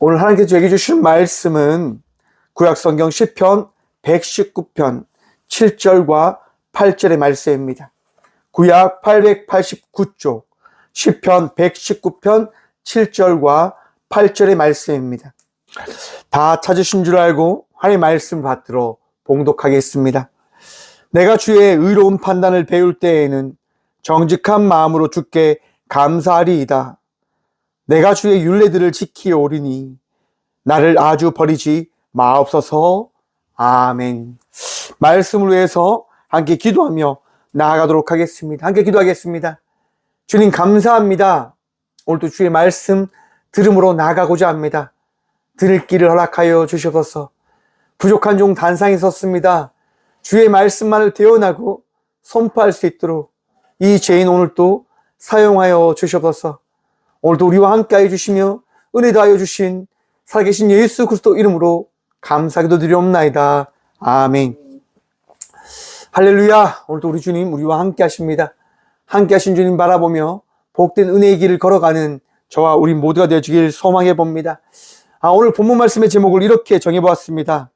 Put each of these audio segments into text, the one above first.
오늘 하나님께서 저에게 주신 말씀은 구약성경 시편 119편 7절과 8절의 말씀입니다. 구약 889쪽 시편 119편 7절과 8절의 말씀입니다. 다 찾으신 줄 알고 하나님의 말씀 받들어 봉독하겠습니다. 내가 주의 의로운 판단을 배울 때에는 정직한 마음으로 주께 감사하리이다. 내가 주의 율례들을 지키오리니 나를 아주 버리지 마옵소서. 아멘. 말씀을 위해서 함께 기도하며 나아가도록 하겠습니다. 함께 기도하겠습니다. 주님 감사합니다. 오늘도 주의 말씀 들음으로 나아가고자 합니다. 들을 길을 허락하여 주시옵소서. 부족한 종 단상에 섰습니다. 주의 말씀만을 대언하고 선포할 수 있도록 이 죄인 오늘도 사용하여 주시옵소서. 오늘도 우리와 함께 해주시며 은혜 다하여 주신 살아계신 예수 그리스도 이름으로 감사기도 드리옵나이다. 아멘. 할렐루야. 오늘도 우리 주님 우리와 함께 하십니다. 함께 하신 주님 바라보며 복된 은혜의 길을 걸어가는 저와 우리 모두가 되어주길 소망해 봅니다. 오늘 본문 말씀의 제목을 이렇게 정해보았습니다.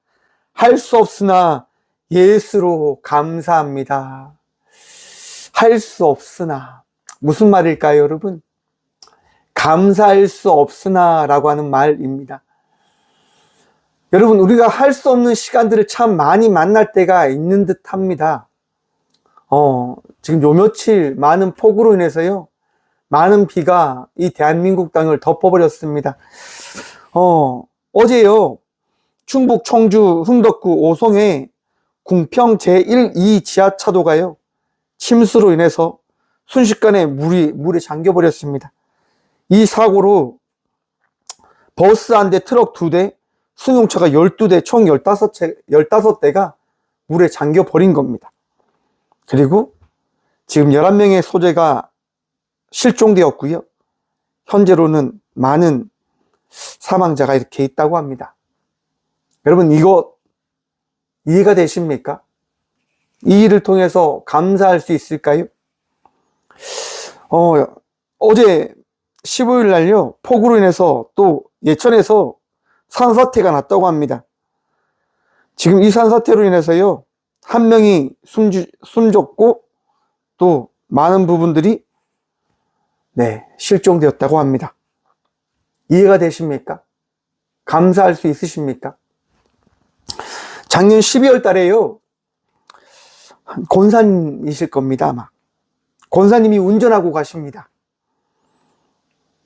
할 수 없으나 예수로 감사합니다. 할 수 없으나 무슨 말일까요, 여러분? 감사할 수 없으나 라고 하는 말입니다. 여러분, 우리가 할 수 없는 시간들을 참 많이 만날 때가 있는 듯 합니다. 지금 요 며칠 많은 폭우로 인해서요, 많은 비가 이 대한민국 땅을 덮어버렸습니다. 어제요, 충북 청주 흥덕구 오송의 궁평 제1, 2 지하차도가요, 침수로 인해서 순식간에 물에 잠겨버렸습니다. 이 사고로 버스 한 대, 트럭 2대, 승용차가 12대, 총 15대가 물에 잠겨버린 겁니다. 그리고 지금 11명의 소재가 실종되었고요. 현재로는 많은 사망자가 이렇게 있다고 합니다. 여러분, 이거 이해가 되십니까? 이 일을 통해서 감사할 수 있을까요? 어제 15일 날요, 폭우로 인해서 또 예천에서 산사태가 났다고 합니다. 지금 이 산사태로 인해서요, 한 명이 숨졌고 또 많은 부분들이 실종되었다고 합니다. 이해가 되십니까? 감사할 수 있으십니까? 작년 12월 달에요, 권사님이실 겁니다, 아마. 권사님이 운전하고 가십니다.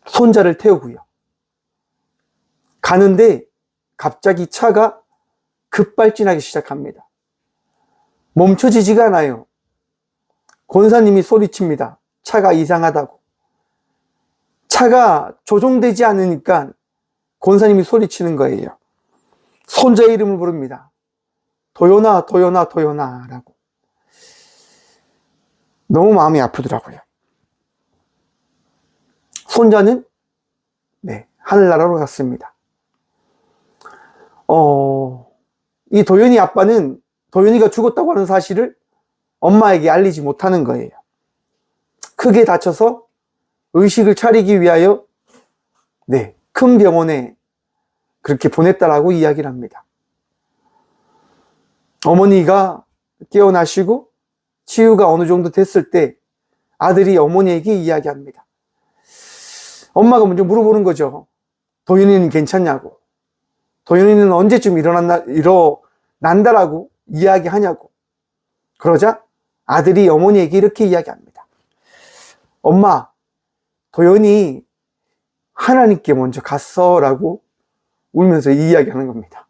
손자를 태우고요. 가는데 갑자기 차가 급발진하기 시작합니다. 멈춰지지가 않아요. 권사님이 소리칩니다. 차가 이상하다고. 차가 조종되지 않으니까 권사님이 소리치는 거예요. 손자의 이름을 부릅니다. 도연아, 도연아, 도연아 라고. 너무 마음이 아프더라고요. 손자는 하늘나라로 갔습니다. 이 도연이 아빠는 도연이가 죽었다고 하는 사실을 엄마에게 알리지 못하는 거예요. 크게 다쳐서 의식을 차리기 위하여 큰 병원에 그렇게 보냈다라고 이야기를 합니다. 어머니가 깨어나시고 치유가 어느 정도 됐을 때 아들이 어머니에게 이야기합니다. 엄마가 먼저 물어보는 거죠. 도연이는 괜찮냐고. 도연이는 언제쯤 일어난다라고 이야기하냐고. 그러자 아들이 어머니에게 이렇게 이야기합니다. 엄마, 도연이 하나님께 먼저 갔어 라고 울면서 이야기하는 겁니다.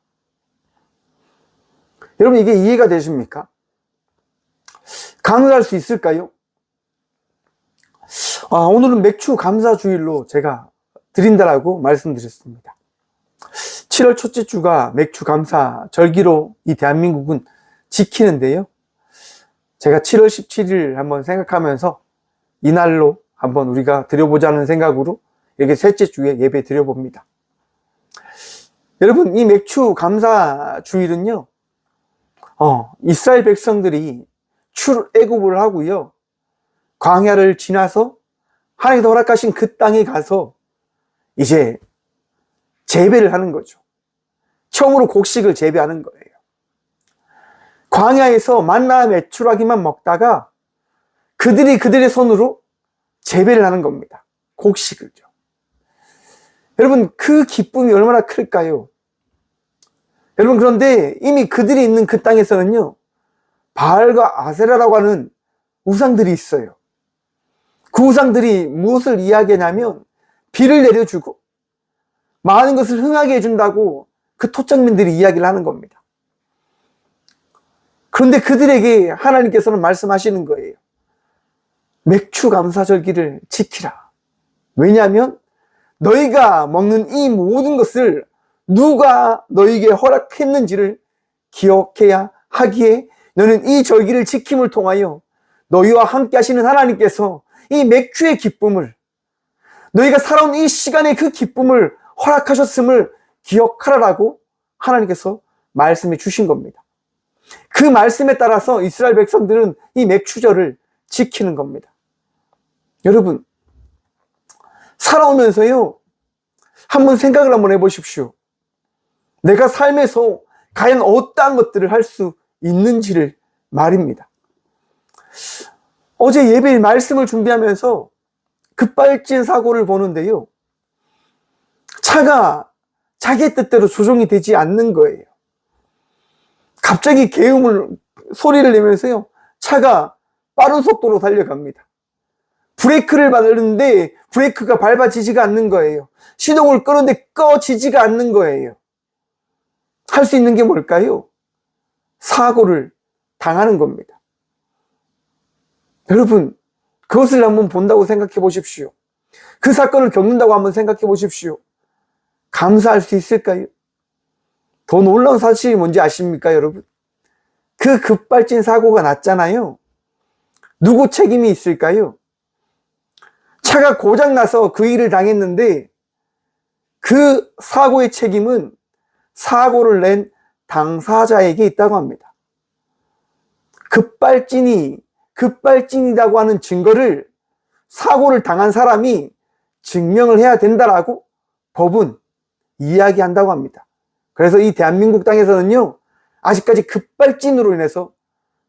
여러분, 이게 이해가 되십니까? 감사할 수 있을까요? 오늘은 맥주 감사 주일로 제가 드린다라고 말씀드렸습니다. 7월 첫째 주가 맥주 감사 절기로 이 대한민국은 지키는데요. 제가 7월 17일 한번 생각하면서 이날로 한번 우리가 드려보자는 생각으로 이렇게 셋째 주에 예배 드려봅니다. 여러분, 이 맥주 감사 주일은요, 이스라엘 백성들이 출애굽을 하고요, 광야를 지나서 하나님께서 허락하신 그 땅에 가서 이제 재배를 하는 거죠. 처음으로 곡식을 재배하는 거예요. 광야에서 만나 메추라기만 먹다가 그들의 손으로 재배를 하는 겁니다. 곡식을요. 여러분, 그 기쁨이 얼마나 클까요? 여러분, 그런데 이미 그들이 있는 그 땅에서는요, 바알과 아세라라고 하는 우상들이 있어요. 그 우상들이 무엇을 이야기하냐면 비를 내려주고 많은 것을 흥하게 해준다고 그 토착민들이 이야기를 하는 겁니다. 그런데 그들에게 하나님께서는 말씀하시는 거예요. 맥추감사절기를 지키라. 왜냐하면 너희가 먹는 이 모든 것을 누가 너희에게 허락했는지를 기억해야 하기에 너는 이 절기를 지킴을 통하여 너희와 함께 하시는 하나님께서 이 맥추의 기쁨을, 너희가 살아온 이 시간의 그 기쁨을 허락하셨음을 기억하라라고 하나님께서 말씀해 주신 겁니다. 그 말씀에 따라서 이스라엘 백성들은 이 맥추절을 지키는 겁니다. 여러분, 살아오면서요, 한번 생각을 한번 해보십시오. 내가 삶에서 과연 어떠한 것들을 할 수 있는지를 말입니다. 어제 예배 말씀을 준비하면서 급발진 사고를 보는데요, 차가 자기의 뜻대로 조종이 되지 않는 거예요. 갑자기 소리를 내면서요, 차가 빠른 속도로 달려갑니다. 브레이크를 밟는데 브레이크가 밟아지지가 않는 거예요. 시동을 끄는데 꺼지지가 않는 거예요. 할 수 있는 게 뭘까요? 사고를 당하는 겁니다. 여러분, 그것을 한번 본다고 생각해 보십시오. 그 사건을 겪는다고 한번 생각해 보십시오. 감사할 수 있을까요? 더 놀라운 사실이 뭔지 아십니까, 여러분? 그 급발진 사고가 났잖아요. 누구 책임이 있을까요? 차가 고장나서 그 일을 당했는데 그 사고의 책임은 사고를 낸 당사자에게 있다고 합니다. 급발진이라고 하는 증거를 사고를 당한 사람이 증명을 해야 된다라고 법은 이야기한다고 합니다. 그래서 이 대한민국 땅에서는요, 아직까지 급발진으로 인해서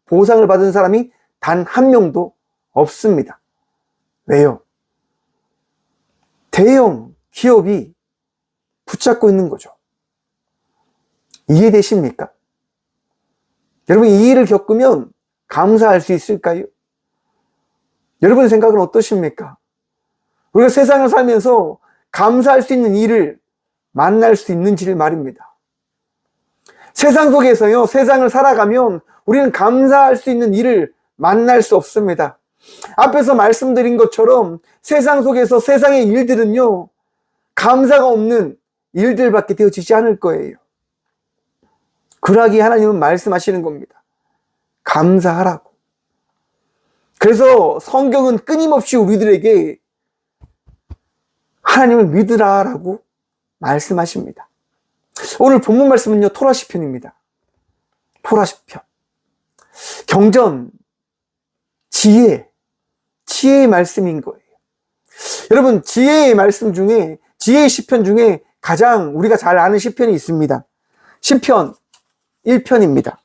보상을 받은 사람이 단 한 명도 없습니다. 왜요? 대형 기업이 붙잡고 있는 거죠. 이해되십니까? 여러분, 이 일을 겪으면 감사할 수 있을까요? 여러분의 생각은 어떠십니까? 우리가 세상을 살면서 감사할 수 있는 일을 만날 수 있는지를 말입니다. 세상 속에서요, 세상을 살아가면 우리는 감사할 수 있는 일을 만날 수 없습니다. 앞에서 말씀드린 것처럼 세상 속에서 세상의 일들은요, 감사가 없는 일들밖에 되어지지 않을 거예요. 그러기에 하나님은 말씀하시는 겁니다. 감사하라고. 그래서 성경은 끊임없이 우리들에게 하나님을 믿으라라고 말씀하십니다. 오늘 본문 말씀은요, 토라시편입니다. 토라시편. 경전, 지혜의 말씀인 거예요. 여러분, 지혜의 말씀 중에, 지혜의 시편 중에 가장 우리가 잘 아는 시편이 있습니다. 시편 1편입니다.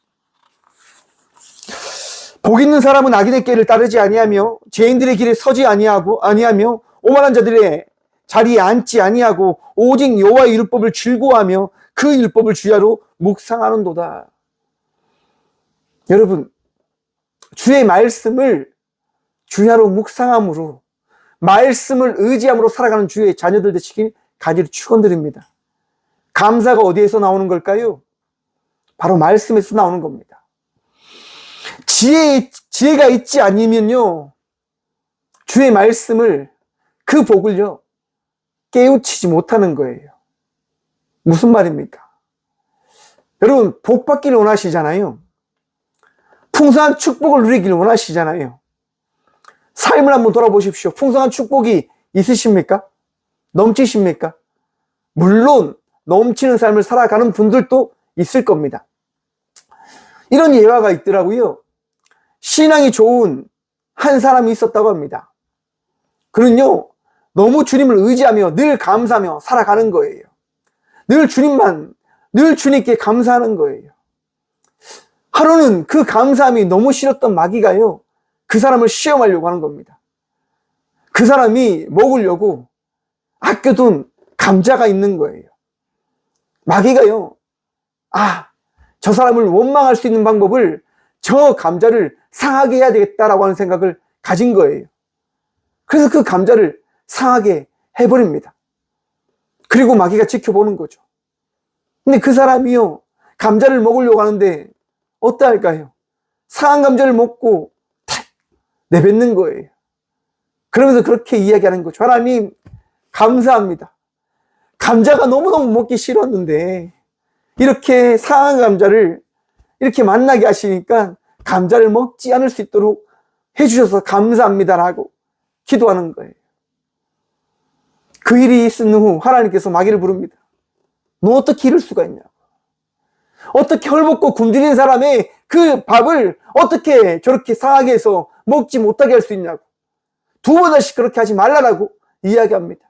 복 있는 사람은 악인의 길을 따르지 아니하며 죄인들의 길에 서지 아니하며 오만한 자들의 자리에 앉지 아니하고 오직 여호와의 율법을 즐거워하며 그 율법을 주야로 묵상하는도다. 여러분, 주의 말씀을 주야로 묵상함으로, 말씀을 의지함으로 살아가는 주의 자녀들 되시길 간절히 축원드립니다. 감사가 어디에서 나오는 걸까요? 바로 말씀에서 나오는 겁니다. 지혜가 있지 않으면요, 주의 말씀을, 그 복을요, 깨우치지 못하는 거예요. 무슨 말입니까? 여러분, 복 받기를 원하시잖아요. 풍성한 축복을 누리기를 원하시잖아요. 삶을 한번 돌아보십시오. 풍성한 축복이 있으십니까? 넘치십니까? 물론 넘치는 삶을 살아가는 분들도 있을 겁니다. 이런 예화가 있더라고요. 신앙이 좋은 한 사람이 있었다고 합니다. 그는요, 너무 주님을 의지하며 늘 감사하며 살아가는 거예요. 늘 주님께 감사하는 거예요. 하루는 그 감사함이 너무 싫었던 마귀가요, 그 사람을 시험하려고 하는 겁니다. 그 사람이 먹으려고 아껴둔 감자가 있는 거예요. 마귀가요, 저 사람을 원망할 수 있는 방법을 저 감자를 상하게 해야 되겠다라고 하는 생각을 가진 거예요. 그래서 그 감자를 상하게 해버립니다. 그리고 마귀가 지켜보는 거죠. 근데 그 사람이요, 감자를 먹으려고 하는데 어떠할까요? 상한 감자를 먹고 탁 내뱉는 거예요. 그러면서 그렇게 이야기하는 거죠. 하나님, 감사합니다. 감자가 너무너무 먹기 싫었는데 이렇게 상한 감자를 이렇게 만나게 하시니까 감자를 먹지 않을 수 있도록 해주셔서 감사합니다라고 기도하는 거예요. 그 일이 있은 후 하나님께서 마귀를 부릅니다. 너 어떻게 이럴 수가 있냐고. 어떻게 헐벗고 굶주린 사람의 그 밥을 어떻게 저렇게 상하게 해서 먹지 못하게 할 수 있냐고. 2번 다시 그렇게 하지 말라라고 이야기합니다.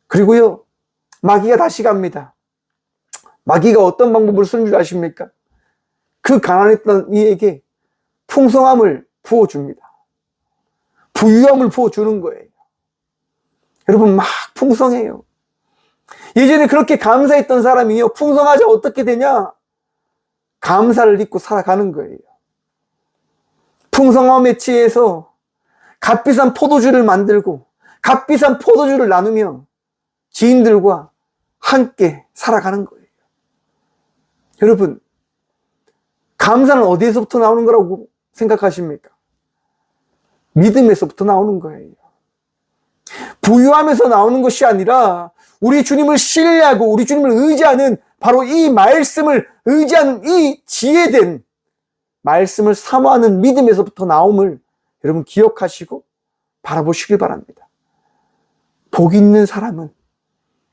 그리고요, 마귀가 다시 갑니다. 마귀가 어떤 방법을 쓰는 줄 아십니까? 그 가난했던 이에게 풍성함을 부어줍니다. 부유함을 부어주는 거예요. 여러분, 막 풍성해요. 예전에 그렇게 감사했던 사람이요, 풍성하자 어떻게 되냐? 감사를 잊고 살아가는 거예요. 풍성함에 취해서 값비싼 포도주를 만들고 값비싼 포도주를 나누며 지인들과 함께 살아가는 거예요. 여러분, 감사는 어디에서부터 나오는 거라고 생각하십니까? 믿음에서부터 나오는 거예요. 부유함에서 나오는 것이 아니라 우리 주님을 신뢰하고 우리 주님을 의지하는, 바로 이 말씀을 의지하는 이 지혜된 말씀을 사모하는 믿음에서부터 나옴을 여러분 기억하시고 바라보시길 바랍니다. 복 있는 사람은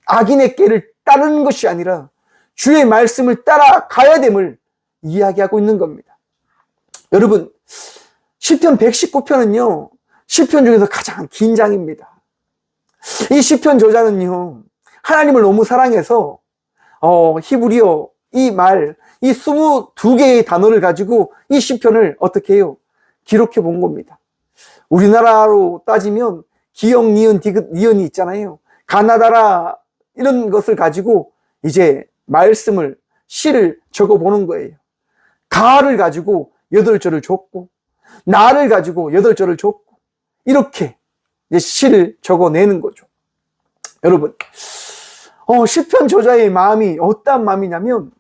악인의 꾀를 따르는 것이 아니라 주의 말씀을 따라가야 됨을 이야기하고 있는 겁니다. 여러분, 시편 119편은요, 시편 중에서 가장 긴 장입니다. 이 시편 저자는요, 하나님을 너무 사랑해서 히브리어 이 22개의 단어를 가지고 이 시편을 어떻게 해요? 기록해 본 겁니다. 우리나라로 따지면 기역, 니은, 디귿, 니은이 있잖아요. 가나다라 이런 것을 가지고 이제 말씀을, 시를 적어 보는 거예요. 가를 가지고 8절을 줬고, 나를 가지고 8절을 줬고, 이렇게 이제 시를 적어내는 거죠. 여러분, 시편 저자의 마음이 어떠한 마음이냐면,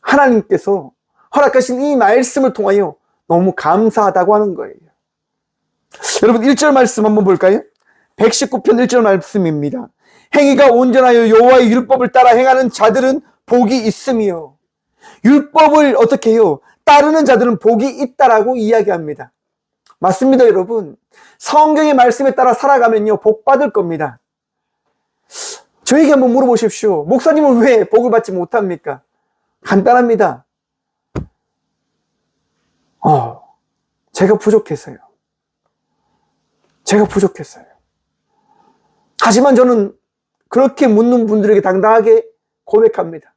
하나님께서 허락하신 이 말씀을 통하여 너무 감사하다고 하는 거예요. 여러분, 1절 말씀 한번 볼까요? 119편 1절 말씀입니다. 행위가 온전하여 여호와의 율법을 따라 행하는 자들은 복이 있으며, 율법을 어떻게 해요? 따르는 자들은 복이 있다라고 이야기합니다. 맞습니다, 여러분. 성경의 말씀에 따라 살아가면요, 복 받을 겁니다. 저에게 한번 물어보십시오. 목사님은 왜 복을 받지 못합니까? 간단합니다. 제가 부족해서요. 제가 부족했어요. 하지만 저는 그렇게 묻는 분들에게 당당하게 고백합니다.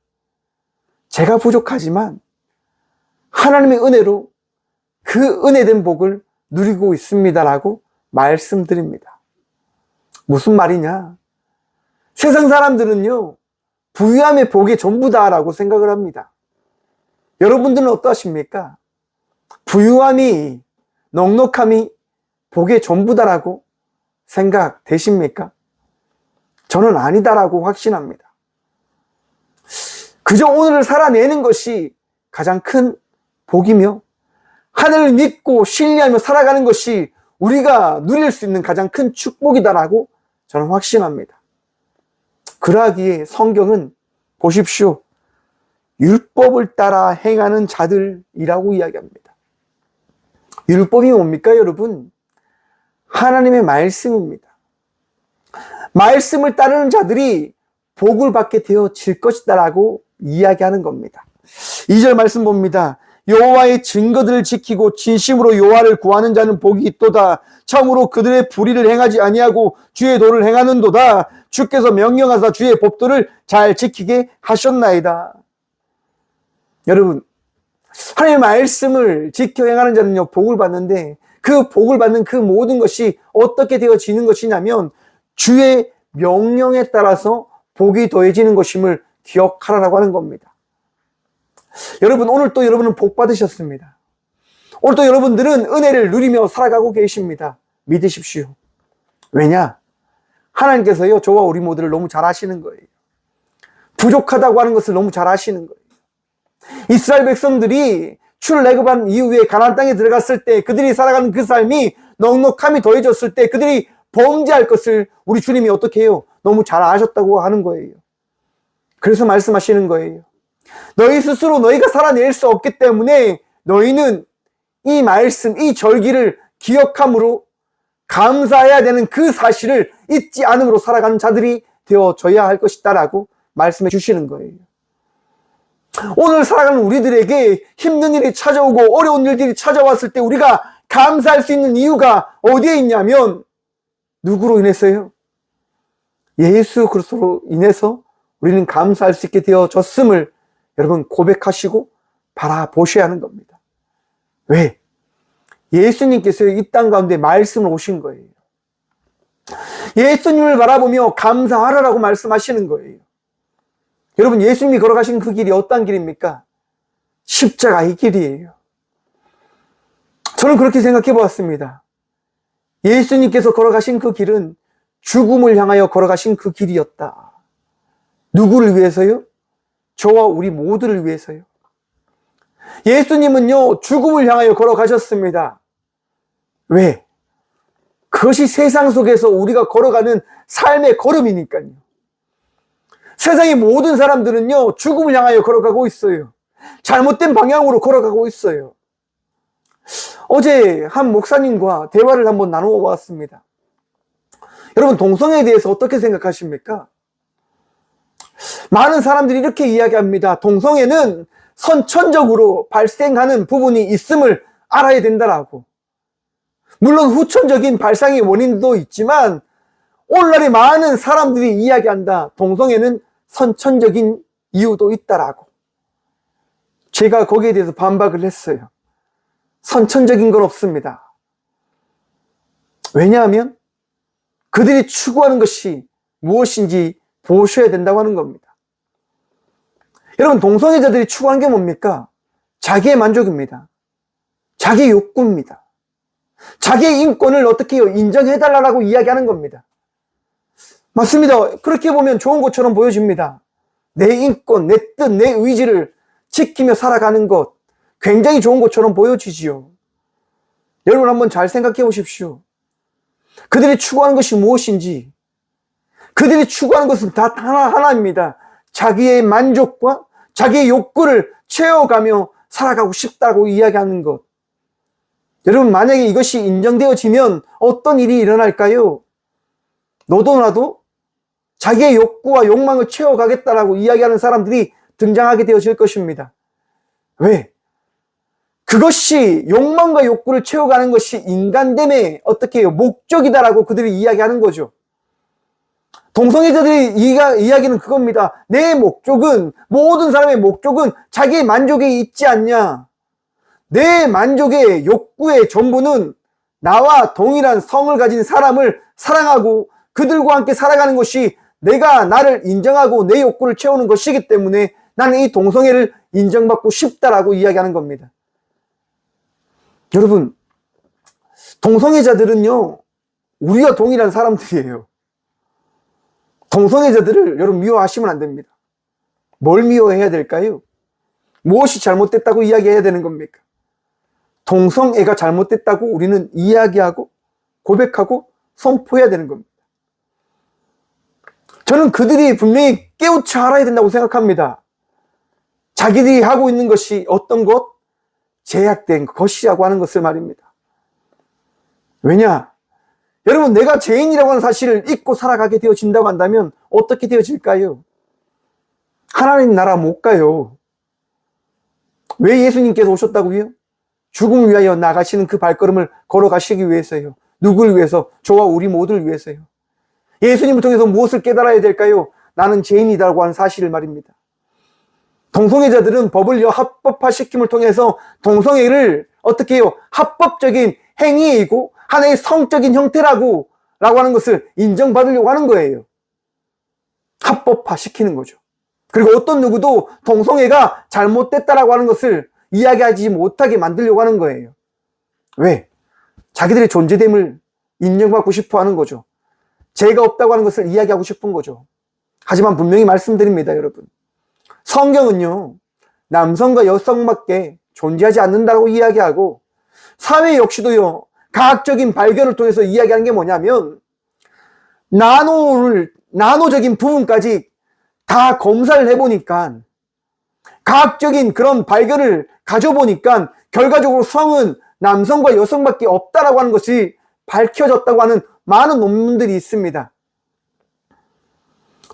제가 부족하지만 하나님의 은혜로 그 은혜된 복을 누리고 있습니다라고 말씀드립니다. 무슨 말이냐? 세상 사람들은요, 부유함의 복이 전부다라고 생각을 합니다. 여러분들은 어떠십니까? 부유함이, 넉넉함이 복의 전부다라고 생각되십니까? 저는 아니다라고 확신합니다. 그저 오늘을 살아내는 것이 가장 큰 복이며, 하늘을 믿고 신뢰하며 살아가는 것이 우리가 누릴 수 있는 가장 큰 축복이다라고 저는 확신합니다. 그러하기에 성경은 보십시오. 율법을 따라 행하는 자들이라고 이야기합니다. 율법이 뭡니까, 여러분? 하나님의 말씀입니다. 말씀을 따르는 자들이 복을 받게 되어질 것이다라고 이야기하는 겁니다. 2절 말씀 봅니다. 여호와의 증거들을 지키고 진심으로 여호와를 구하는 자는 복이 있도다. 참으로 그들의 불의를 행하지 아니하고 주의 도를 행하는도다. 주께서 명령하사 주의 법도를 잘 지키게 하셨나이다. 여러분, 하나님의 말씀을 지켜 행하는 자는요, 복을 받는데, 그 복을 받는 그 모든 것이 어떻게 되어지는 것이냐면 주의 명령에 따라서 복이 더해지는 것임을 기억하라고 하는 겁니다. 여러분, 오늘 또 여러분은 복 받으셨습니다. 오늘 또 여러분들은 은혜를 누리며 살아가고 계십니다. 믿으십시오. 왜냐? 하나님께서요, 저와 우리 모두를 너무 잘 아시는 거예요. 부족하다고 하는 것을 너무 잘 아시는 거예요. 이스라엘 백성들이 출애굽한 이후에 가나안 땅에 들어갔을 때 그들이 살아가는 그 삶이 넉넉함이 더해졌을 때 그들이 범죄할 것을 우리 주님이 어떻게 해요? 너무 잘 아셨다고 하는 거예요. 그래서 말씀하시는 거예요. 너희 스스로 너희가 살아낼 수 없기 때문에 너희는 이 말씀, 이 절기를 기억함으로 감사해야 되는 그 사실을 잊지 않음으로 살아가는 자들이 되어져야 할 것이다 라고 말씀해 주시는 거예요. 오늘 살아가는 우리들에게 힘든 일이 찾아오고 어려운 일들이 찾아왔을 때 우리가 감사할 수 있는 이유가 어디에 있냐면 누구로 인해서요? 예수 그리스도로 인해서 우리는 감사할 수 있게 되어졌음을 여러분 고백하시고 바라보셔야 하는 겁니다. 왜? 예수님께서 이 땅 가운데 말씀을 오신 거예요. 예수님을 바라보며 감사하라라고 말씀하시는 거예요. 여러분, 예수님이 걸어가신 그 길이 어떤 길입니까? 십자가의 길이에요. 저는 그렇게 생각해 보았습니다. 예수님께서 걸어가신 그 길은 죽음을 향하여 걸어가신 그 길이었다. 누구를 위해서요? 저와 우리 모두를 위해서요. 예수님은요, 죽음을 향하여 걸어가셨습니다. 왜? 그것이 세상 속에서 우리가 걸어가는 삶의 걸음이니까요. 세상의 모든 사람들은요, 죽음을 향하여 걸어가고 있어요. 잘못된 방향으로 걸어가고 있어요. 어제 한 목사님과 대화를 한번 나누어 보았습니다. 여러분, 동성애에 대해서 어떻게 생각하십니까? 많은 사람들이 이렇게 이야기합니다. 동성애는 선천적으로 발생하는 부분이 있음을 알아야 된다라고. 물론 후천적인 발상의 원인도 있지만 오늘날에 많은 사람들이 이야기한다. 동성애는 선천적인 이유도 있다라고. 제가 거기에 대해서 반박을 했어요. 선천적인 건 없습니다. 왜냐하면 그들이 추구하는 것이 무엇인지 보셔야 된다고 하는 겁니다. 여러분, 동성애자들이 추구하는 게 뭡니까? 자기의 만족입니다. 자기의 욕구입니다. 자기의 인권을 어떻게 해요? 인정해달라고 이야기하는 겁니다. 맞습니다. 그렇게 보면 좋은 것처럼 보여집니다. 내 인권, 내 뜻, 내 의지를 지키며 살아가는 것, 굉장히 좋은 것처럼 보여지지요. 여러분, 한번 잘 생각해 보십시오. 그들이 추구하는 것이 무엇인지, 그들이 추구하는 것은 다 하나입니다. 자기의 만족과 자기의 욕구를 채워가며 살아가고 싶다고 이야기하는 것. 여러분, 만약에 이것이 인정되어지면 어떤 일이 일어날까요? 너도 나도 자기의 욕구와 욕망을 채워가겠다라고 이야기하는 사람들이 등장하게 되어질 것입니다. 왜? 그것이 욕망과 욕구를 채워가는 것이 인간됨의 어떻게 해요? 목적이다라고 그들이 이야기하는 거죠. 동성애자들이 이야기는 그겁니다. 내 목적은, 모든 사람의 목적은 자기의 만족에 있지 않냐. 내 만족의 욕구의 전부는 나와 동일한 성을 가진 사람을 사랑하고 그들과 함께 살아가는 것이 내가 나를 인정하고 내 욕구를 채우는 것이기 때문에 나는 이 동성애를 인정받고 싶다라고 이야기하는 겁니다. 여러분, 동성애자들은요, 우리와 동일한 사람들이에요. 동성애자들을 여러분 미워하시면 안 됩니다. 뭘 미워해야 될까요? 무엇이 잘못됐다고 이야기해야 되는 겁니까? 동성애가 잘못됐다고 우리는 이야기하고 고백하고 선포해야 되는 겁니다. 저는 그들이 분명히 깨우쳐 알아야 된다고 생각합니다. 자기들이 하고 있는 것이 어떤 것? 제약된 것이라고 하는 것을 말입니다. 왜냐? 여러분, 내가 죄인이라고 하는 사실을 잊고 살아가게 되어진다고 한다면 어떻게 되어질까요? 하나님 나라 못 가요. 왜 예수님께서 오셨다고요? 죽음을 위하여 나가시는 그 발걸음을 걸어가시기 위해서요. 누구를 위해서? 저와 우리 모두를 위해서요. 예수님을 통해서 무엇을 깨달아야 될까요? 나는 죄인이라고 하는 사실을 말입니다. 동성애자들은 법을 합법화시킴을 통해서 동성애를 어떻게 해요? 합법적인 행위이고 하나의 성적인 형태라고 하는 것을 인정받으려고 하는 거예요. 합법화시키는 거죠. 그리고 어떤 누구도 동성애가 잘못됐다라고 하는 것을 이야기하지 못하게 만들려고 하는 거예요. 왜? 자기들의 존재됨을 인정받고 싶어 하는 거죠. 죄가 없다고 하는 것을 이야기하고 싶은 거죠. 하지만 분명히 말씀드립니다, 여러분. 성경은요, 남성과 여성밖에 존재하지 않는다고 이야기하고, 사회 역시도요, 과학적인 발견을 통해서 이야기하는 게 뭐냐면, 나노적인 부분까지 다 검사를 해보니까, 과학적인 그런 발견을 가져보니까, 결과적으로 성은 남성과 여성밖에 없다라고 하는 것이 밝혀졌다고 하는 많은 논문들이 있습니다.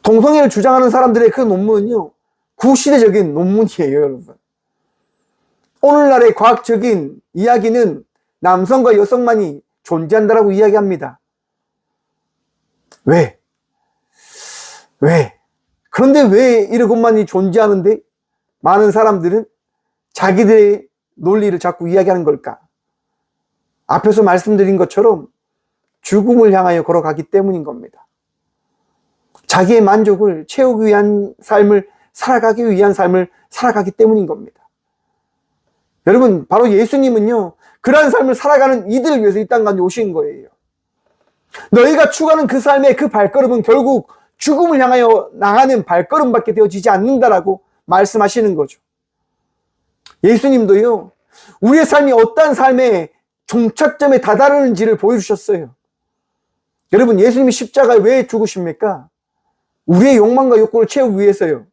동성애를 주장하는 사람들의 그 논문은요, 구시대적인 논문이에요, 여러분. 오늘날의 과학적인 이야기는 남성과 여성만이 존재한다라고 이야기합니다. 왜? 그런데 왜 이러고만이 존재하는데 많은 사람들은 자기들의 논리를 자꾸 이야기하는 걸까? 앞에서 말씀드린 것처럼 죽음을 향하여 걸어가기 때문인 겁니다. 자기의 만족을 채우기 위한 삶을 살아가기 위한 삶을 살아가기 때문인 겁니다. 여러분, 바로 예수님은요, 그러한 삶을 살아가는 이들을 위해서 이 땅 가운데 오신 거예요. 너희가 추구하는 그 삶의 그 발걸음은 결국 죽음을 향하여 나가는 발걸음밖에 되어지지 않는다라고 말씀하시는 거죠. 예수님도요, 우리의 삶이 어떠한 삶의 종착점에 다다르는지를 보여주셨어요. 여러분, 예수님이 십자가에 왜 죽으십니까? 우리의 욕망과 욕구를 채우기 위해서요.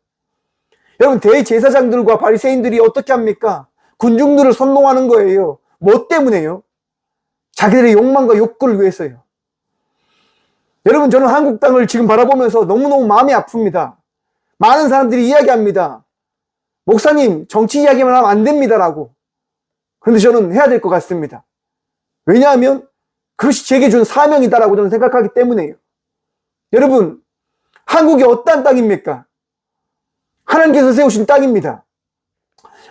여러분, 대제사장들과 바리새인들이 어떻게 합니까? 군중들을 선동하는 거예요. 뭐 때문에요? 자기들의 욕망과 욕구를 위해서요. 여러분, 저는 한국 땅을 지금 바라보면서 너무너무 마음이 아픕니다. 많은 사람들이 이야기합니다. 목사님, 정치 이야기만 하면 안 됩니다라고. 그런데 저는 해야 될 것 같습니다. 왜냐하면 그것이 제게 준 사명이다라고 저는 생각하기 때문에요. 여러분, 한국이 어떠한 땅입니까? 하나님께서 세우신 땅입니다.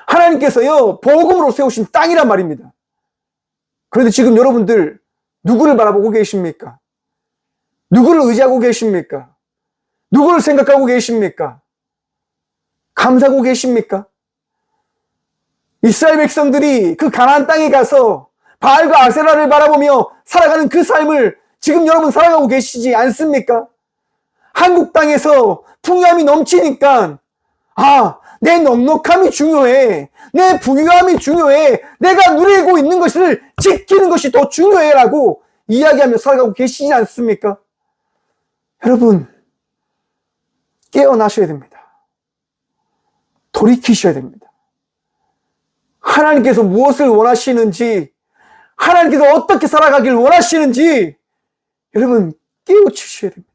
하나님께서요, 복음으로 세우신 땅이란 말입니다. 그런데 지금 여러분들 누구를 바라보고 계십니까? 누구를 의지하고 계십니까? 누구를 생각하고 계십니까? 감사하고 계십니까? 이스라엘 백성들이 그 가나안 땅에 가서 바알과 아세라를 바라보며 살아가는 그 삶을 지금 여러분 살아가고 계시지 않습니까? 한국 땅에서 풍요함이 넘치니까 내 넉넉함이 중요해. 내 부유함이 중요해. 내가 누리고 있는 것을 지키는 것이 더 중요해라고 이야기하며 살아가고 계시지 않습니까? 여러분, 깨어나셔야 됩니다. 돌이키셔야 됩니다. 하나님께서 무엇을 원하시는지, 하나님께서 어떻게 살아가길 원하시는지 여러분 깨우치셔야 됩니다.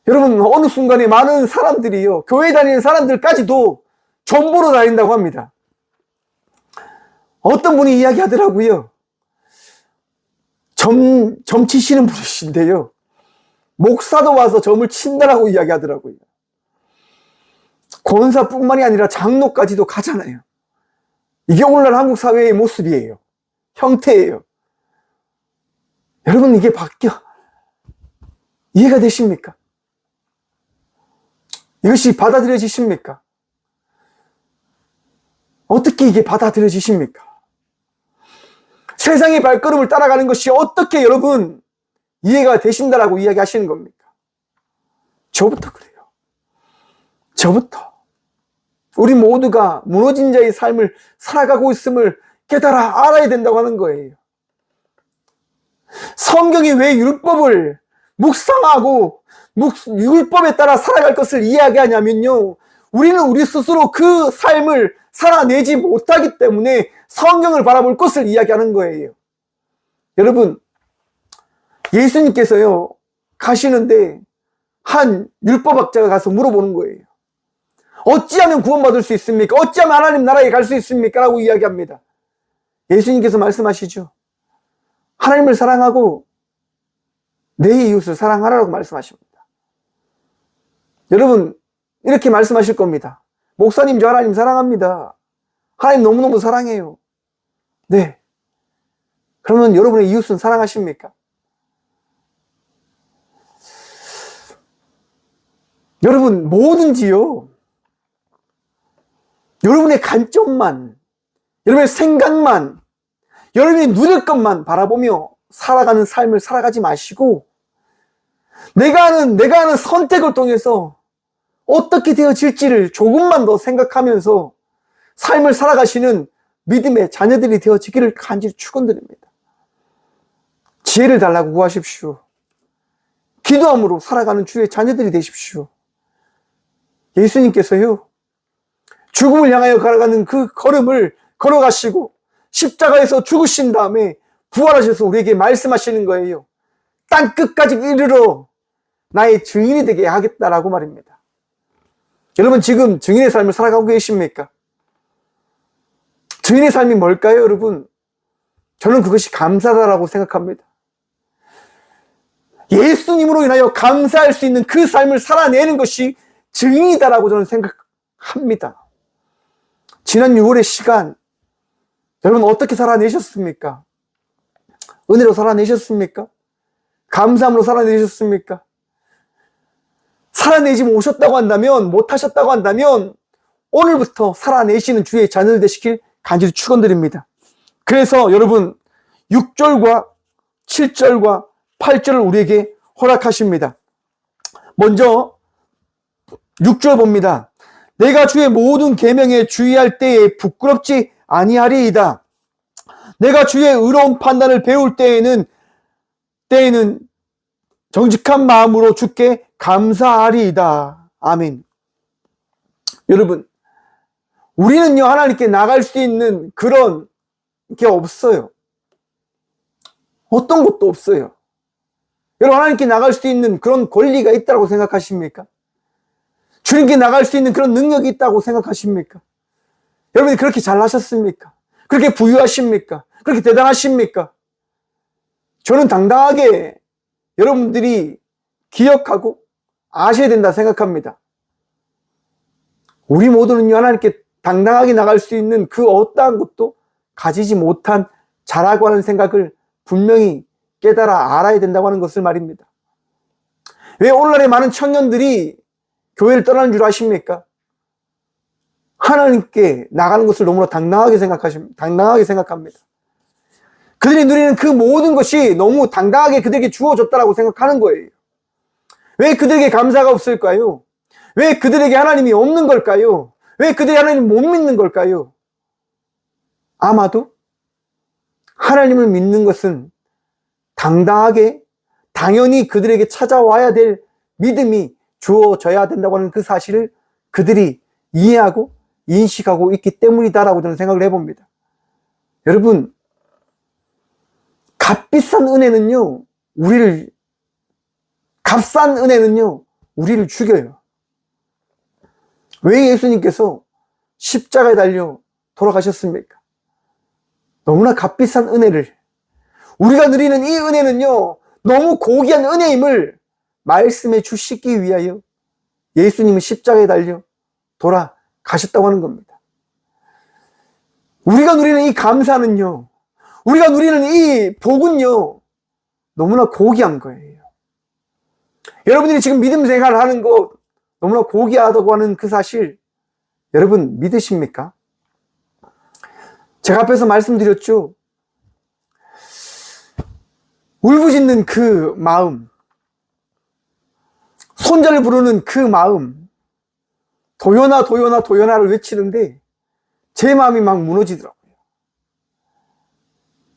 여러분, 어느 순간에 많은 사람들이요, 교회 다니는 사람들까지도 점 보러 다닌다고 합니다. 어떤 분이 이야기하더라고요. 점 치시는 분이신데요, 목사도 와서 점을 친다라고 이야기하더라고요. 권사뿐만이 아니라 장로까지도 가잖아요. 이게 오늘날 한국 사회의 모습이에요. 형태예요. 여러분, 이게 이해가 되십니까? 이것이 받아들여지십니까? 어떻게 이게 받아들여지십니까? 세상의 발걸음을 따라가는 것이 어떻게 여러분 이해가 되신다라고 이야기하시는 겁니까? 저부터 그래요. 저부터. 우리 모두가 무너진 자의 삶을 살아가고 있음을 깨달아 알아야 된다고 하는 거예요. 성경이 왜 율법을 묵상하고 율법에 따라 살아갈 것을 이야기하냐면요, 우리는 우리 스스로 그 삶을 살아내지 못하기 때문에 성경을 바라볼 것을 이야기하는 거예요. 여러분, 예수님께서요 가시는데 한 율법학자가 가서 물어보는 거예요. 어찌하면 구원받을 수 있습니까? 어찌하면 하나님 나라에 갈 수 있습니까? 라고 이야기합니다. 예수님께서 말씀하시죠. 하나님을 사랑하고 내 이웃을 사랑하라고 말씀하십니다. 여러분, 이렇게 말씀하실 겁니다. 목사님, 저 하나님 사랑합니다. 하나님 너무너무 사랑해요. 네. 그러면 여러분의 이웃은 사랑하십니까? 여러분, 뭐든지요, 여러분의 관점만, 여러분의 생각만, 여러분이 누릴 것만 바라보며 살아가는 삶을 살아가지 마시고, 내가 하는 선택을 통해서 어떻게 되어질지를 조금만 더 생각하면서 삶을 살아가시는 믿음의 자녀들이 되어지기를 간절히 축원드립니다. 지혜를 달라고 구하십시오. 기도함으로 살아가는 주의 자녀들이 되십시오. 예수님께서요, 죽음을 향하여 걸어가는 그 걸음을 걸어가시고 십자가에서 죽으신 다음에 부활하셔서 우리에게 말씀하시는 거예요. 땅 끝까지 이르러 나의 증인이 되게 하겠다라고 말입니다. 여러분, 지금 증인의 삶을 살아가고 계십니까? 증인의 삶이 뭘까요, 여러분? 저는 그것이 감사다라고 생각합니다. 예수님으로 인하여 감사할 수 있는 그 삶을 살아내는 것이 증인이다라고 저는 생각합니다. 지난 6월의 시간, 여러분 어떻게 살아내셨습니까? 은혜로 살아내셨습니까? 감사함으로 살아내셨습니까? 살아내지 못하셨다고 한다면, 못하셨다고 한다면 오늘부터 살아내시는 주의 자녀들 되시길 간절히 축원드립니다. 그래서 여러분 6절과 7절과 8절을 우리에게 허락하십니다. 먼저 6절 봅니다. 내가 주의 모든 계명에 주의할 때에 부끄럽지 아니하리이다. 내가 주의 의로운 판단을 배울 때에는 정직한 마음으로 주께 감사하리이다. 아멘. 여러분, 우리는요, 하나님께 나갈 수 있는 그런 게 없어요. 어떤 것도 없어요. 여러분, 하나님께 나갈 수 있는 그런 권리가 있다고 생각하십니까? 주님께 나갈 수 있는 그런 능력이 있다고 생각하십니까? 여러분이 그렇게 잘나셨습니까? 그렇게 부유하십니까? 그렇게 대단하십니까? 저는 당당하게 여러분들이 기억하고 아셔야 된다 생각합니다. 우리 모두는요, 하나님께 당당하게 나갈 수 있는 그 어떠한 것도 가지지 못한 자라고 하는 생각을 분명히 깨달아 알아야 된다고 하는 것을 말입니다. 왜 오늘날의 많은 청년들이 교회를 떠나는 줄 아십니까? 하나님께 나가는 것을 너무나 당당하게 생각합니다. 그들이 누리는 그 모든 것이 너무 당당하게 그들에게 주어졌다라고 생각하는 거예요. 왜 그들에게 감사가 없을까요? 왜 그들에게 하나님이 없는 걸까요? 왜 그들이 하나님을 못 믿는 걸까요? 아마도 하나님을 믿는 것은 당당하게, 당연히 그들에게 찾아와야 될 믿음이 주어져야 된다고 하는 그 사실을 그들이 이해하고 인식하고 있기 때문이다라고 저는 생각을 해봅니다. 여러분, 값싼 은혜는요, 우리를 죽여요. 왜 예수님께서 십자가에 달려 돌아가셨습니까? 너무나 값비싼 은혜를, 우리가 누리는 이 은혜는요, 너무 고귀한 은혜임을 말씀해 주시기 위하여 예수님은 십자가에 달려 돌아가셨다고 하는 겁니다. 우리가 누리는 이 감사는요, 우리가 누리는 이 복은요, 너무나 고귀한 거예요. 여러분들이 지금 믿음 생활을 하는 것 너무나 고귀하다고 하는 그 사실, 여러분 믿으십니까? 제가 앞에서 말씀드렸죠. 울부짖는 그 마음, 손자를 부르는 그 마음, 도연아 도연아 도연아를 외치는데 제 마음이 막 무너지더라고요.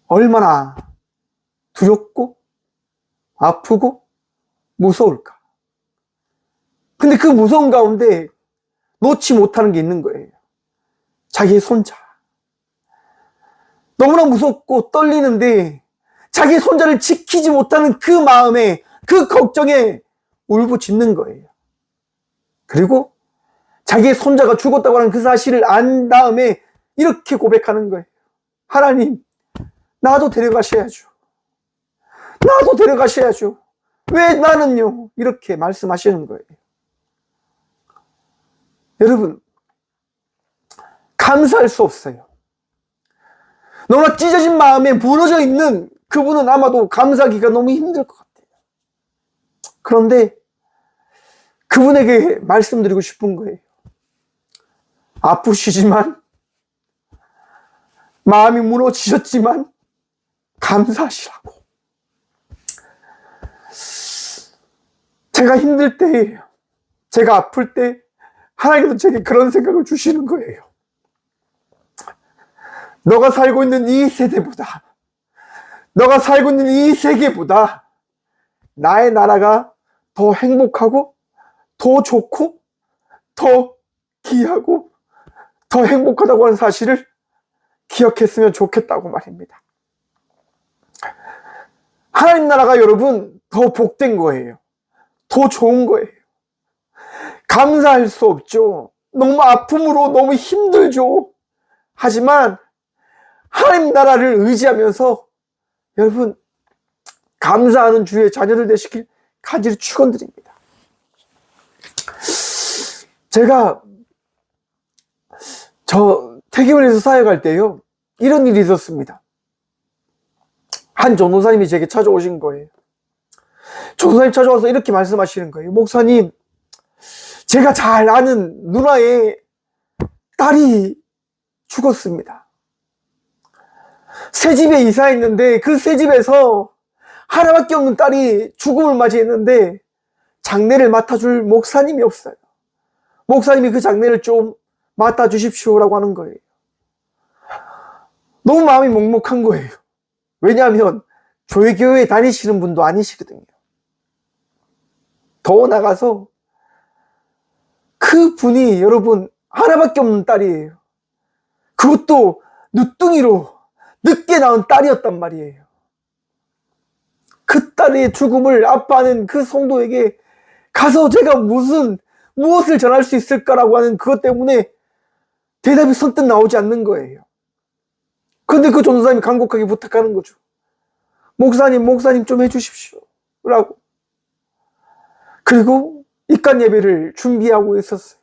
얼마나 두렵고 아프고 무서울까. 근데 그 무서운 가운데 놓지 못하는 게 있는 거예요. 자기의 손자. 너무나 무섭고 떨리는데 자기의 손자를 지키지 못하는 그 마음에, 그 걱정에 울부짖는 거예요. 그리고 자기의 손자가 죽었다고 하는 그 사실을 안 다음에 이렇게 고백하는 거예요. 하나님, 나도 데려가셔야죠. 나도 데려가셔야죠. 왜 나는요? 이렇게 말씀하시는 거예요. 여러분, 감사할 수 없어요. 너무나 찢어진 마음에 무너져 있는 그분은 아마도 감사하기가 너무 힘들 것 같아요. 그런데 그분에게 말씀드리고 싶은 거예요. 아프시지만, 마음이 무너지셨지만 감사하시라고. 제가 힘들 때, 제가 아플 때 하나님도 제게 그런 생각을 주시는 거예요. 너가 살고 있는 이 세대보다, 너가 살고 있는 이 세계보다 나의 나라가 더 행복하고 더 좋고 더 귀하고 더 행복하다고 하는 사실을 기억했으면 좋겠다고 말입니다. 하나님 나라가 여러분 더 복된 거예요. 더 좋은 거예요. 감사할 수 없죠. 너무 아픔으로 너무 힘들죠. 하지만 하나님 나라를 의지하면서 여러분 감사하는 주의 자녀들 되시길 간절히 축원드립니다. 제가 태교원에서 사역할 때요, 이런 일이 있었습니다. 한 전도사님이 제게 찾아오신 거예요. 전도사님 찾아와서 이렇게 말씀하시는 거예요. 목사님, 제가 잘 아는 누나의 딸이 죽었습니다. 새 집에 이사했는데 그 새 집에서 하나밖에 없는 딸이 죽음을 맞이했는데 장례를 맡아줄 목사님이 없어요. 목사님이 그 장례를 좀 맡아주십시오라고 하는 거예요. 너무 마음이 먹먹한 거예요. 왜냐하면 교회에 다니시는 분도 아니시거든요. 더 나가서 그 분이 여러분 하나밖에 없는 딸이에요. 그것도 늦둥이로 늦게 낳은 딸이었단 말이에요. 그 딸의 죽음을 아빠는 그 성도에게 가서 제가 무엇을 전할 수 있을까라고 하는 그것 때문에 대답이 선뜻 나오지 않는 거예요. 근데 그 전도사님이 간곡하게 부탁하는 거죠. 목사님 좀 해주십시오. 라고. 그리고 입간 예배를 준비하고 있었어요.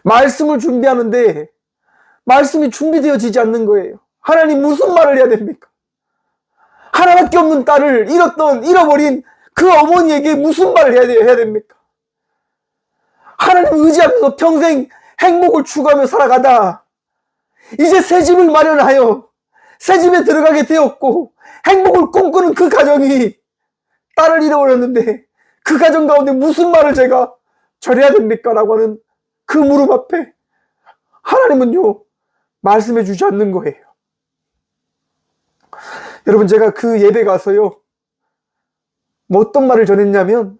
말씀을 준비하는데 말씀이 준비되어지지 않는 거예요. 하나님 무슨 말을 해야 됩니까? 하나밖에 없는 딸을 잃어버린 그 어머니에게 무슨 말을 해야 됩니까? 하나님 의지하면서 평생 행복을 추구하며 살아가다 이제 새 집을 마련하여 새 집에 들어가게 되었고 행복을 꿈꾸는 그 가정이 딸을 잃어버렸는데 그 가정 가운데 무슨 말을 제가 전해야 됩니까? 라고 하는 그 물음 앞에 하나님은요 말씀해 주지 않는 거예요. 여러분, 제가 그 예배 가서요 뭐 어떤 말을 전했냐면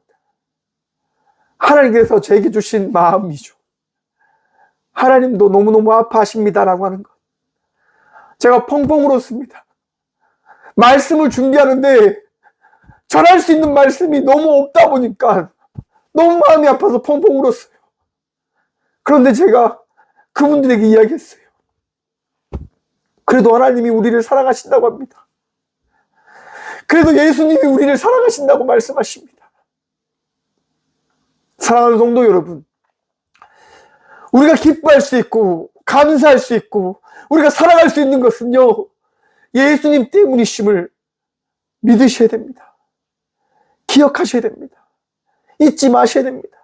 하나님께서 제게 주신 마음이죠. 하나님도 너무너무 아파하십니다라고 하는 것. 제가 펑펑 울었습니다. 말씀을 준비하는데 전할 수 있는 말씀이 너무 없다 보니까 너무 마음이 아파서 펑펑 울었어요. 그런데 제가 그분들에게 이야기했어요. 그래도 하나님이 우리를 사랑하신다고 합니다. 그래도 예수님이 우리를 사랑하신다고 말씀하십니다. 사랑하는 성도 여러분, 우리가 기뻐할 수 있고 감사할 수 있고 우리가 살아갈 수 있는 것은요 예수님 때문이심을 믿으셔야 됩니다. 기억하셔야 됩니다. 잊지 마셔야 됩니다.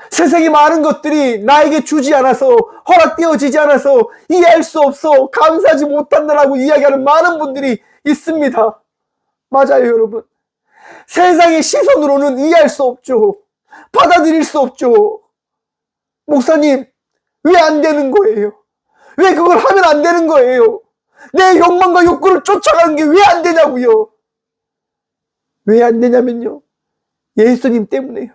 세상에 많은 것들이 나에게 주지 않아서 허락되어지지 않아서 이해할 수 없어 감사하지 못한다라고 이야기하는 많은 분들이 있습니다. 맞아요, 여러분. 세상의 시선으로는 이해할 수 없죠. 받아들일 수 없죠. 목사님, 왜 안 되는 거예요? 왜 그걸 하면 안 되는 거예요? 내 욕망과 욕구를 쫓아가는 게 왜 안 되냐고요? 왜 안 되냐면요, 예수님 때문에요.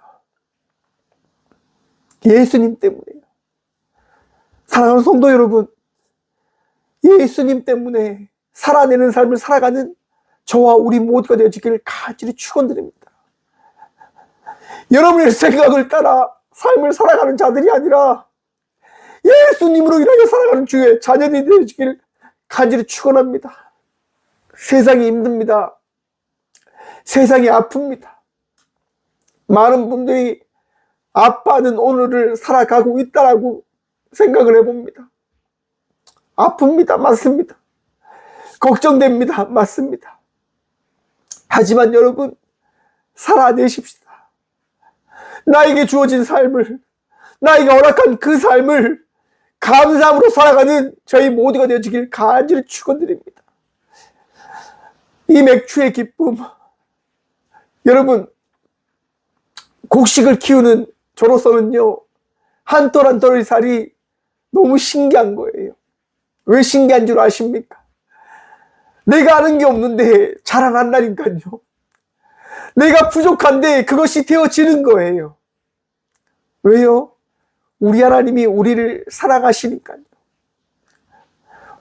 예수님 때문에요. 사랑하는 성도 여러분, 예수님 때문에 살아내는 삶을 살아가는 저와 우리 모두가 되어지기를 간절히 축원드립니다. 여러분의 생각을 따라 삶을 살아가는 자들이 아니라 예수님으로 인하여 살아가는 주의 자녀들이 되어주길 간절히 축원합니다. 세상이 힘듭니다. 세상이 아픕니다. 많은 분들이 아빠는 오늘을 살아가고 있다라고 생각을 해봅니다. 아픕니다. 맞습니다. 걱정됩니다. 맞습니다. 하지만 여러분, 살아내십시다. 나에게 주어진 삶을, 나에게 허락한 그 삶을 감사함으로 살아가는 저희 모두가 되어주길 간절히 축원드립니다. 이 맥주의 기쁨, 여러분, 곡식을 키우는 저로서는요, 한 톨 한 톨의 살이 너무 신기한 거예요. 왜 신기한 줄 아십니까? 내가 아는 게 없는데 자랑한다니까요. 내가 부족한데 그것이 되어지는 거예요. 왜요? 우리 하나님이 우리를 사랑하시니까요.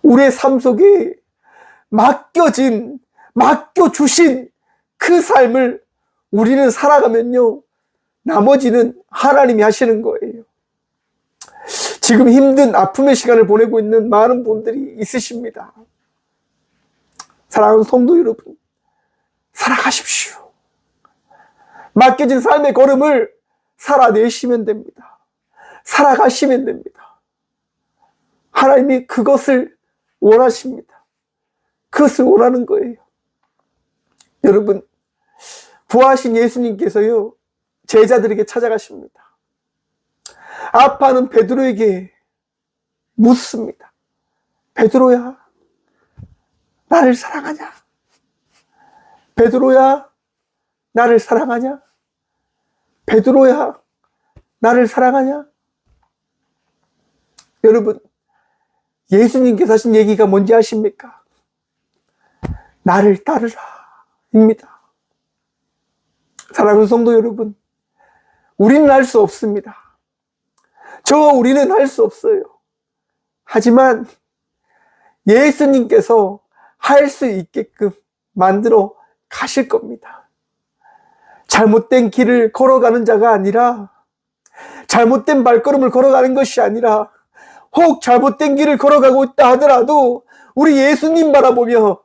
우리의 삶 속에 맡겨주신 그 삶을 우리는 살아가면요, 나머지는 하나님이 하시는 거예요. 지금 힘든 아픔의 시간을 보내고 있는 많은 분들이 있으십니다. 사랑하는 성도 여러분, 살아가십시오. 맡겨진 삶의 걸음을 살아내시면 됩니다. 살아가시면 됩니다. 하나님이 그것을 원하십니다. 그것을 원하는 거예요. 여러분, 부활하신 예수님께서요, 제자들에게 찾아가십니다. 아빠는 베드로에게 묻습니다. 베드로야, 나를 사랑하냐? 베드로야, 나를 사랑하냐? 베드로야, 나를 사랑하냐? 여러분, 예수님께서 하신 얘기가 뭔지 아십니까? 나를 따르라 입니다. 사랑하는 성도 여러분, 우리는 할 수 없습니다. 저와 우리는 할 수 없어요. 하지만 예수님께서 할 수 있게끔 만들어 가실 겁니다. 잘못된 길을 걸어가는 자가 아니라, 잘못된 발걸음을 걸어가는 것이 아니라, 혹 잘못된 길을 걸어가고 있다 하더라도 우리 예수님 바라보며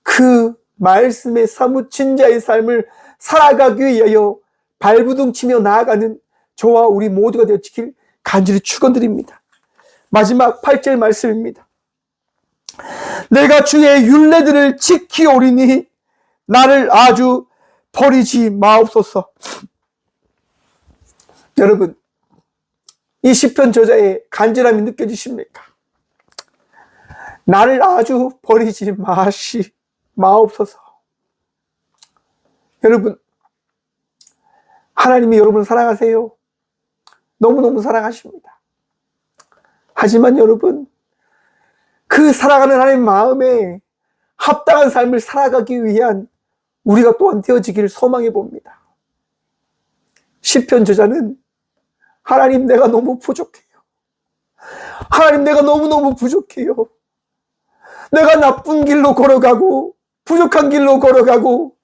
그 말씀에 사무친 자의 삶을 살아가기 위하여 발부둥치며 나아가는 저와 우리 모두가 되어지길 간절히 축원드립니다. 마지막 8절 말씀입니다. 내가 주의 율례들을 지키오리니 나를 아주 버리지 마옵소서. 여러분, 이 시편 저자의 간절함이 느껴지십니까? 나를 아주 버리지 마옵소서. 여러분, 하나님이 여러분을 사랑하세요. 너무너무 사랑하십니다. 하지만 여러분, 그 사랑하는 하나님 마음에 합당한 삶을 살아가기 위한 우리가 또한 되어지기를 소망해 봅니다. 시편 저자는 하나님, 내가 너무 부족해요. 하나님, 내가 너무너무 부족해요. 내가 나쁜 길로 걸어가고 부족한 길로 걸어가고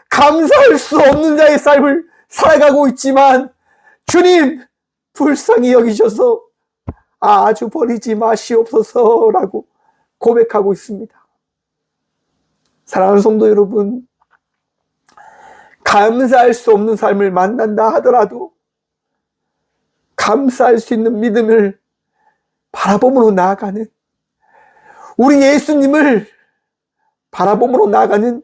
감사할 수 없는 자의 삶을 살아가고 있지만 주님, 불쌍히 여기셔서 아주 버리지 마시옵소서라고 고백하고 있습니다. 사랑하는 성도 여러분, 감사할 수 없는 삶을 만난다 하더라도 감사할 수 있는 믿음을 바라봄으로 나아가는, 우리 예수님을 바라봄으로 나아가는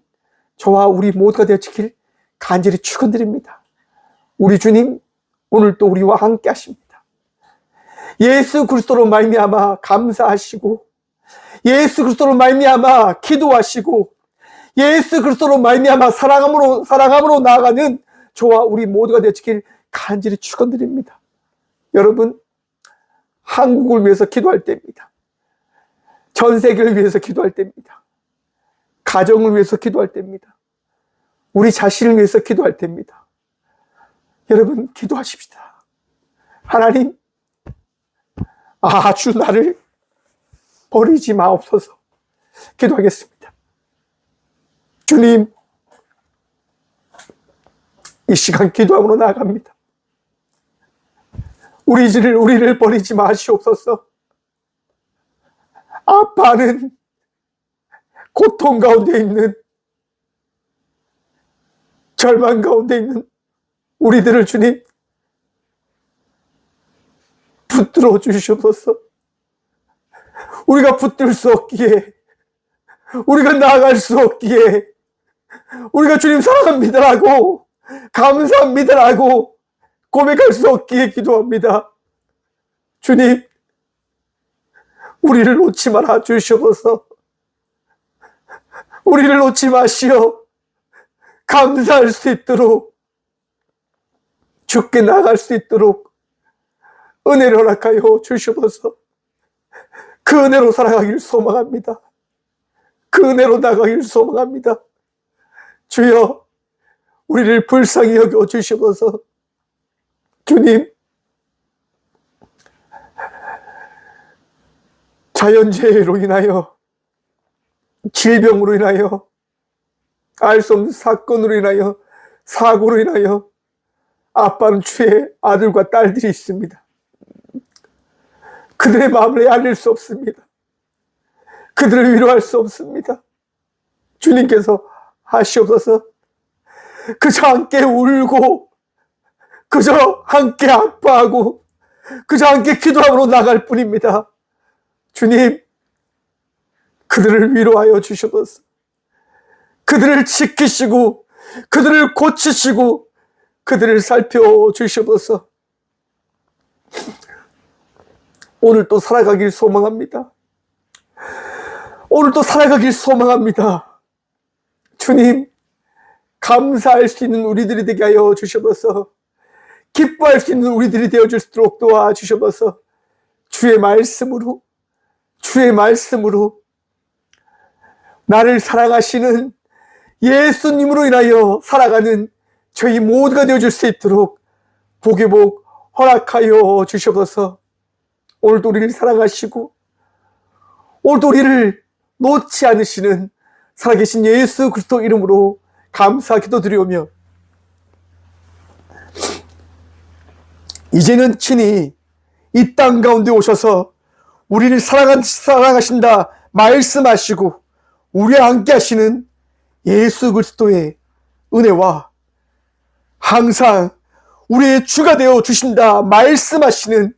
저와 우리 모두가 되어지길 간절히 축원드립니다. 우리 주님, 오늘 또 우리와 함께 하십니다. 예수 그리스도로 말미암아 감사하시고, 예수 그리스도로 말미암아 기도하시고, 예수 그리스도로 말미암아 사랑함으로 나아가는 저와 우리 모두가 되어지길 간절히 축원드립니다. 여러분, 한국을 위해서 기도할 때입니다. 전 세계를 위해서 기도할 때입니다. 가정을 위해서 기도할 때입니다. 우리 자신을 위해서 기도할 때입니다. 여러분, 기도하십시다. 하나님, 아주 나를 버리지 마옵소서. 기도하겠습니다. 주님, 이 시간 기도함으로 나아갑니다. 우리를 버리지 마시옵소서. 아파하는 고통 가운데 있는, 절망 가운데 있는 우리들을 주님 붙들어 주시옵소서. 우리가 붙들 수 없기에, 우리가 나아갈 수 없기에, 우리가 주님 사랑합니다라고, 감사합니다라고 고백할 수 없기에 기도합니다. 주님, 우리를 놓지 말아 주시옵소서. 우리를 놓지 마시어 감사할 수 있도록, 주께 나갈 수 있도록 은혜를 허락하여 주시옵소서. 그 은혜로 살아가길 소망합니다. 그 은혜로 나가길 소망합니다. 주여, 우리를 불쌍히 여겨 주시옵소서. 주님, 자연재해로 인하여, 질병으로 인하여, 알 수 없는 사건으로 인하여, 사고로 인하여 아빠는 주의 아들과 딸들이 있습니다. 그들의 마음을 알릴 수 없습니다. 그들을 위로할 수 없습니다. 주님께서 하시옵소서. 그저 함께 울고, 그저 함께 아파하고, 그저 함께 기도함으로 나갈 뿐입니다. 주님, 그들을 위로하여 주시옵소서. 그들을 지키시고, 그들을 고치시고, 그들을 살펴주시옵소서. 오늘 또 살아가길 소망합니다. 오늘 또 살아가길 소망합니다. 주님, 감사할 수 있는 우리들이 되게 하여 주시옵소서. 기뻐할 수 있는 우리들이 되어줄 수 있도록 도와주시옵소서. 주의 말씀으로, 주의 말씀으로 나를 사랑하시는 예수님으로 인하여 살아가는 저희 모두가 되어줄 수 있도록 복의 복 허락하여 주시옵소서. 오늘도 우리를 사랑하시고 오늘도 우리를 놓지 않으시는 살아계신 예수 그리스도 이름으로 감사 기도드리오며, 이제는 친히 이 땅 가운데 오셔서 우리를 사랑하신다 말씀하시고 우리와 함께 하시는 예수 그리스도의 은혜와 항상 우리의 주가 되어 주신다 말씀하시는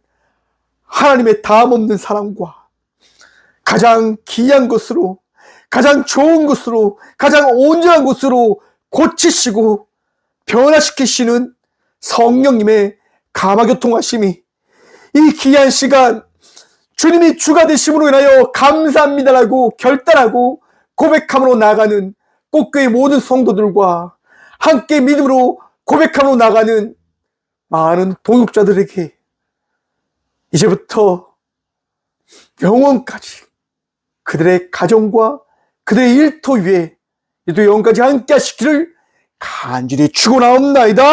하나님의 다함없는 사랑과 가장 귀한 것으로, 가장 좋은 것으로, 가장 온전한 것으로 고치시고 변화시키시는 성령님의 감화교통하심이 이 귀한 시간 주님이 주가 되심으로 인하여 감사합니다라고 결단하고 고백함으로 나가는 꽃교회 모든 성도들과 함께 믿음으로 고백함으로 나가는 많은 동역자들에게 이제부터 영원까지 그들의 가정과 그들의 일터 위에 이도 영원까지 함께 하시기를 간절히 축원하옵나이다.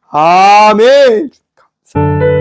아멘. 감사합니다.